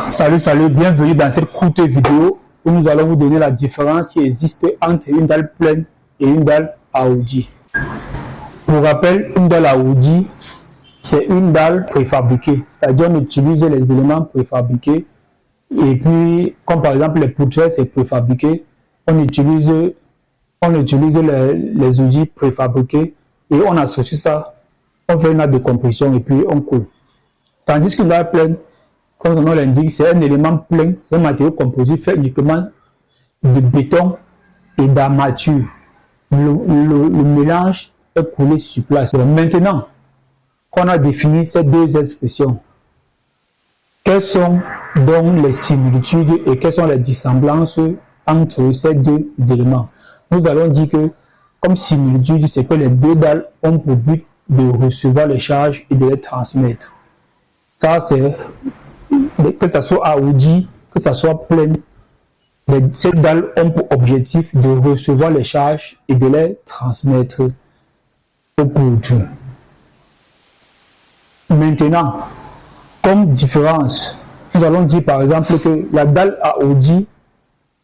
Salut, bienvenue dans cette courte vidéo où nous allons vous donner la différence qui existe entre une dalle pleine et une dalle arrondie. Pour rappel, une dalle arrondie, c'est une dalle préfabriquée, c'est-à-dire on utilise les éléments préfabriqués et puis, comme par exemple les poutres, c'est préfabriqué, on utilise les outils préfabriqués et on associe ça, on fait une nappe de compression et puis on coule. Tandis qu'une dalle pleine, comme son nom l'indique, c'est un élément plein, c'est un matériau composé fait uniquement de béton et d'armature. Le mélange est coulé sur place. Maintenant qu'on a défini ces deux expressions, quelles sont donc les similitudes et quelles sont les dissemblances entre ces deux éléments? Nous allons dire que, comme similitude, c'est que les deux dalles ont pour but de recevoir les charges et de les transmettre. Ça, c'est que ce soit arrondi, que ce soit plein, ces dalles ont pour objectif de recevoir les charges et de les transmettre au poutres. Maintenant, comme différence, nous allons dire par exemple que la dalle arrondie,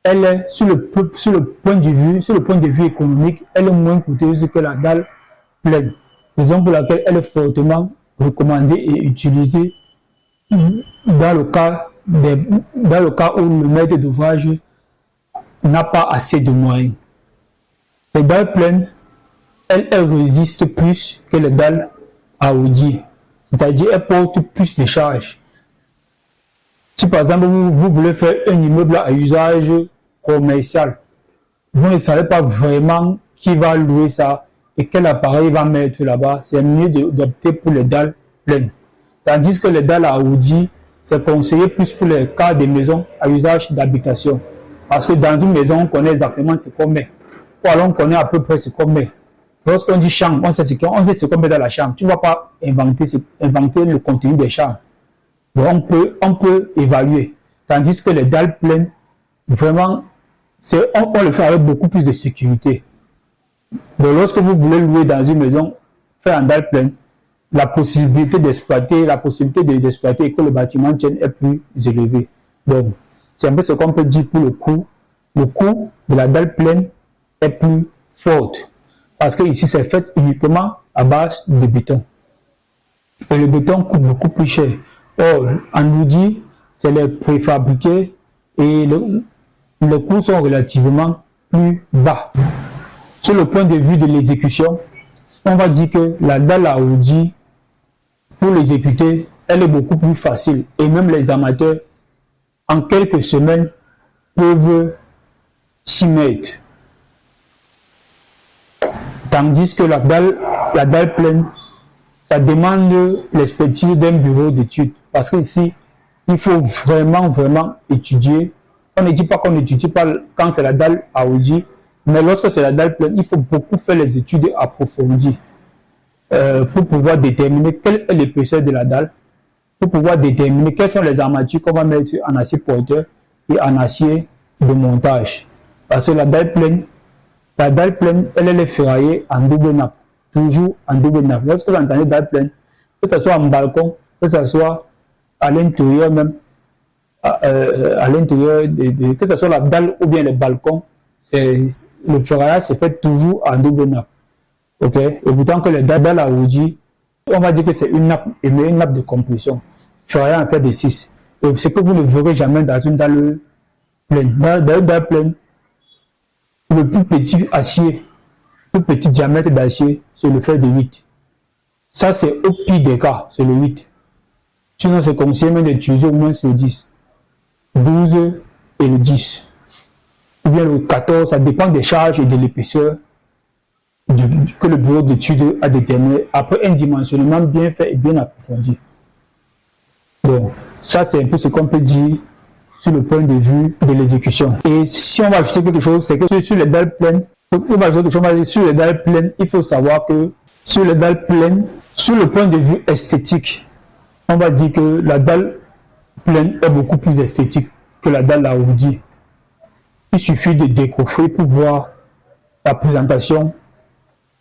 elle est sur le point de vue économique, elle est moins coûteuse que la dalle pleine. Raison pour laquelle elle est fortement recommandée et utilisée dans le cas où le maître d'ouvrage n'a pas assez de moyens. Les dalles pleines, elles résistent plus que les dalles arrondies, c'est-à-dire elles portent plus de charges. Si par exemple vous voulez faire un immeuble à usage commercial, vous ne savez pas vraiment qui va louer ça et quel appareil va mettre là-bas, c'est mieux d'opter pour les dalles pleines. Tandis que les dalles arrondies, c'est conseillé plus pour les cas des maisons à usage d'habitation. Parce que dans une maison, on connaît exactement ce qu'on met. Ou alors on connaît à peu près ce qu'on met. Lorsqu'on dit chambre, on sait ce qu'on met dans la chambre. Tu ne vas pas inventer le contenu des chambres. Donc on peut évaluer. Tandis que les dalles pleines, vraiment, on le fait avec beaucoup plus de sécurité. Donc lorsque vous voulez louer dans une maison, faire en dalle pleine, la possibilité d'exploiter et que le bâtiment tienne est plus élevée. Donc, c'est un peu ce qu'on peut dire pour le coût. Le coût de la dalle pleine est plus fort. Parce que ici, c'est fait uniquement à base de béton. Et le béton coûte beaucoup plus cher. Or, en outil, c'est les préfabriqués et les coûts sont relativement plus bas. Sur le point de vue de l'exécution, on va dire que la dalle arrondie, pour l'exécuter, elle est beaucoup plus facile. Et même les amateurs, en quelques semaines, peuvent s'y mettre. Tandis que la dalle pleine, ça demande l'expertise d'un bureau d'études. Parce qu'ici, il faut vraiment étudier. On ne dit pas qu'on n'étudie pas quand c'est la dalle arrondie, mais lorsque c'est la dalle pleine, il faut beaucoup faire les études approfondies. Pour pouvoir déterminer quelle est l'épaisseur de la dalle, pour pouvoir déterminer quelles sont les armatures qu'on va mettre en acier porteur et en acier de montage. Parce que la dalle pleine, elle est ferraillée en double nappe, toujours en double nappe. Lorsque vous entendez dalle pleine, que ce soit en balcon, que ce soit à l'intérieur même, que ce soit la dalle ou bien le balcon, le ferraillage se fait toujours en double nappe. Ok, et pourtant que les dalles arrondies, on va dire que c'est une nappe de compression. Ferraillage en fait de 6. Et ce que vous ne verrez jamais dans une dalle pleine. Dans une dalle pleine, le plus petit acier, le plus petit diamètre d'acier, c'est le fer de 8. Ça, c'est au pire des cas, c'est le 8. Sinon, c'est conseillé même d'utiliser au moins le 10. 12 et le 10. Ou bien le 14, ça dépend des charges et de l'épaisseur que le bureau d'études a déterminé après un dimensionnement bien fait et bien approfondi. Donc, ça c'est un peu ce qu'on peut dire sur le point de vue de l'exécution. Et si on va ajouter quelque chose, c'est que sur les dalles pleines, il faut savoir que sur les dalles pleines, sur le point de vue esthétique, on va dire que la dalle pleine est beaucoup plus esthétique que la dalle arrondie. Il suffit de décoffrer pour voir la présentation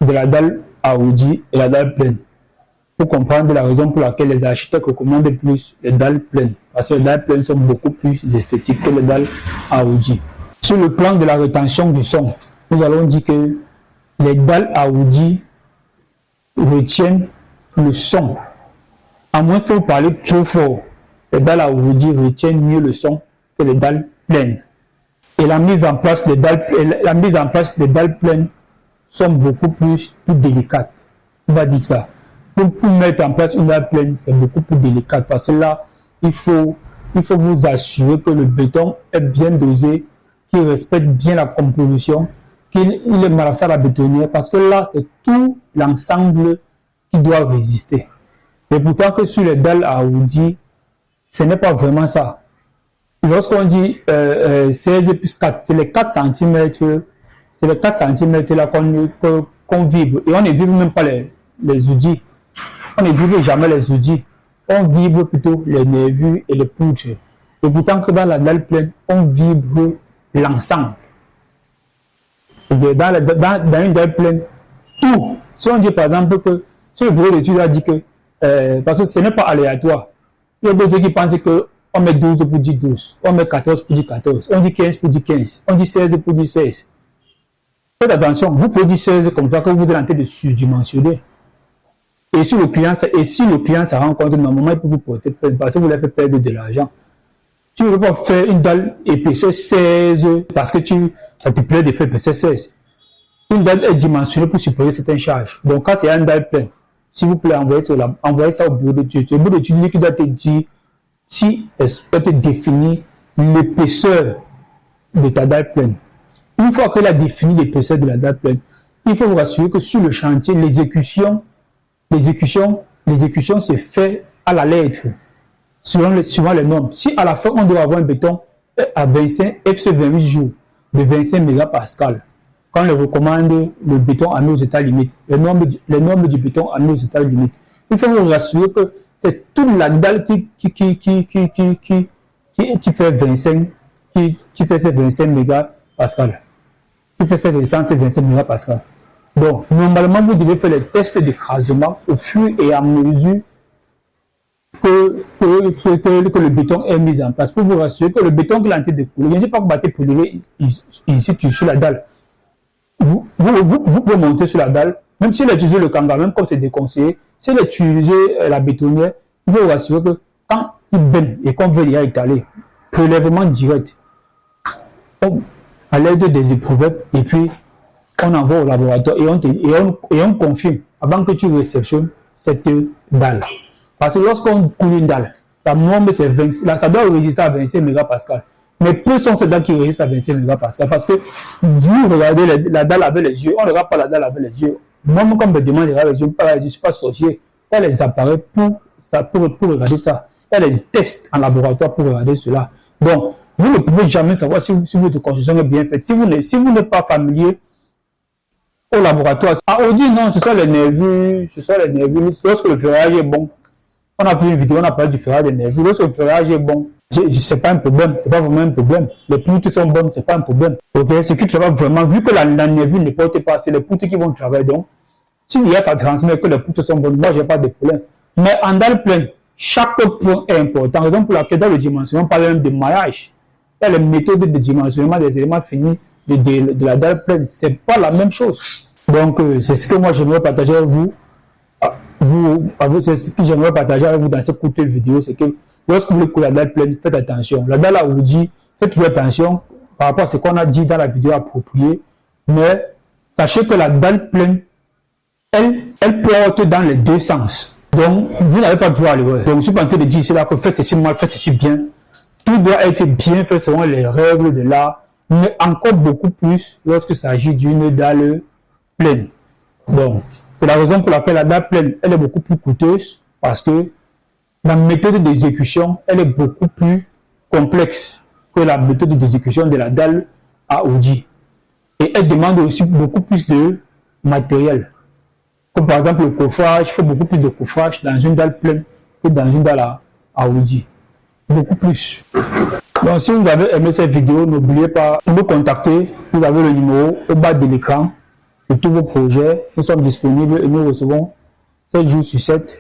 de la dalle arrondie et la dalle pleine. pour comprendre la raison pour laquelle les architectes recommandent plus les dalles pleines. Parce que les dalles pleines sont beaucoup plus esthétiques que les dalles Aoudi. Sur le plan de la rétention du son, nous allons dire que les dalles Aoudi retiennent le son. À moins que vous parlez trop fort, les dalles Aoudi retiennent mieux le son que les dalles pleines. Et la mise en place des dalles pleines sont beaucoup plus délicates. On va dire ça. Pour mettre en place une dalle pleine, c'est beaucoup plus délicat parce que là, il faut vous assurer que le béton est bien dosé, qu'il respecte bien la composition, qu'il est malassé à la bétonnière parce que là, c'est tout l'ensemble qui doit résister. Et pourtant que sur les dalles Aoudi, ce n'est pas vraiment ça. Lorsqu'on dit 16 plus 4, c'est les 4 cm, c'est les 4 cm là qu'on vibre. Et on ne vibre même pas les outils. On ne vibre jamais les outils. On vibre plutôt les nervures et les poutres. Et pourtant que dans la dalle pleine, on vibre l'ensemble. Dans une dalle pleine, tout. Si on dit par exemple que, si le bureau d'études a dit que, parce que ce n'est pas aléatoire, il y a d'autres qui pensent que on met 12 pour dire 12, on met 14 pour dire 14, on dit 15 pour dire 15, on dit 16 pour dire 16. Faites attention, vous pouvez dire 16 comme ça que vous êtes en train de surdimensionner. Et si le client se rend compte, normalement, il peut vous porter plainte parce que vous l'avez fait perdre de l'argent. Tu ne veux pas faire une dalle épaisseur 16 parce que ça te plaît de faire épaisseur 16. Une dalle est dimensionnée pour supporter certaines charges. Donc, quand c'est une dalle pleine, s'il vous plaît, envoyez ça au bureau d'études. Le bureau d'études qui doit te dire si elle peut te définir l'épaisseur de ta dalle pleine. Une fois qu'elle a défini l'épaisseur de la dalle pleine, il faut vous rassurer que sur le chantier, l'exécution se fait à la lettre, suivant les normes. Si à la fin, on doit avoir un béton à 25 FC 28 jours de 25 mégapascal, quand on recommande le béton à nos états limites, les normes du béton à nos états limites, il faut vous rassurer que c'est toute la dalle qui fait 25, qui fait ces 25 mégapascal, qui fait ces résistances 25 mégapascal. Donc, normalement, vous devez faire les tests d'écrasement au fur et à mesure que le béton est mis en place pour vous rassurer que le béton qui est en train de couler, je ne dis pas que vous battez pour ici sur la dalle. Vous pouvez monter sur la dalle, même si vous utilisez le kanga, même comme c'est déconseillé, si vous utilisez la bétonnière, vous pouvez vous rassurer que quand il baigne et qu'on veut y étaler, prélèvement direct, à l'aide des éprouvettes, et puis on envoie au laboratoire et on confirme avant que tu réceptionnes cette dalle. Parce que lorsqu'on coule une dalle, la norme c'est 20, là, ça doit résister à 25 mégapascal. Mais peu sont ces dalles qui résistent à 25 mégapascal parce que vous regardez la dalle avec les yeux, on ne regarde pas la dalle avec les yeux. Moi, comme je me demande de regarder les yeux, je ne suis pas sorcier. Il y a les appareils pour regarder ça. Il y a les tests en laboratoire pour regarder cela. Donc, vous ne pouvez jamais savoir si votre construction est bien faite. Si vous n'êtes pas familier au laboratoire, Aoudi, non, ce sont les nervures, lorsque le ferrage est bon. On a fait une vidéo, on a parlé du ferrage des nervures. Lorsque le ferrage est bon, c'est pas un problème, c'est pas vraiment un problème. Les poutres sont bonnes, c'est pas un problème. Ok, ce qui travaille vraiment, vu que la nervure ne porte pas, c'est les poutres qui vont travailler. Donc, si l'IA ça transmet que les poutres sont bonnes, moi j'ai pas de problème. Mais en dalle pleine, chaque point est important. Raison pour laquelle dans le dimensionnement, on parle même de maillage. Il y a les méthodes de dimensionnement des éléments finis de la dalle pleine, c'est pas la même chose. Donc, c'est ce que moi j'aimerais partager avec vous. C'est ce que j'aimerais partager avec vous dans cette courte vidéo, c'est que lorsque vous voulez couler la dalle pleine, faites attention. La dalle Aoudi, faites toujours attention par rapport à ce qu'on a dit dans la vidéo appropriée. Mais sachez que la dalle pleine, elle porte dans les deux sens. Donc, vous n'avez pas droit à l'erreur. Donc, je suis pas en train de dire ici là que faites ceci mal, faites ceci bien. Tout doit être bien fait selon les règles de l'art, mais encore beaucoup plus lorsqu'il s'agit d'une dalle pleine. Donc, c'est la raison pour laquelle la dalle pleine, elle est beaucoup plus coûteuse parce que la méthode d'exécution, elle est beaucoup plus complexe que la méthode d'exécution de la dalle Aoudi. Et elle demande aussi beaucoup plus de matériel. Comme par exemple le coffrage, il faut beaucoup plus de coffrage dans une dalle pleine que dans une dalle Aoudi. Beaucoup plus. Donc si vous avez aimé cette vidéo, n'oubliez pas de nous contacter. Vous avez le numéro au bas de l'écran de tous vos projets. Nous sommes disponibles et nous recevons 7 jours sur 7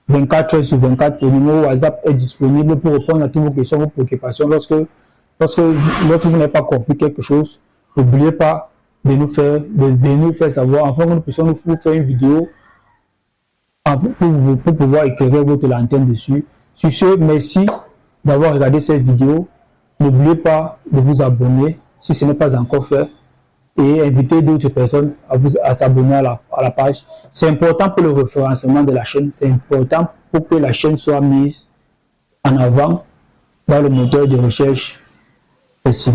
24 heures sur 24. Le numéro WhatsApp est disponible pour répondre à toutes vos questions, vos préoccupations. Lorsque vous n'avez pas compris quelque chose, n'oubliez pas de nous faire savoir, afin que nous puissions vous faire une vidéo pour pouvoir éclairer votre lanterne dessus. Sur ce, merci d'avoir regardé cette vidéo. N'oubliez pas de vous abonner si ce n'est pas encore fait et inviter d'autres personnes à s'abonner à la page. C'est important pour le référencement de la chaîne, c'est important pour que la chaîne soit mise en avant dans le moteur de recherche. Merci.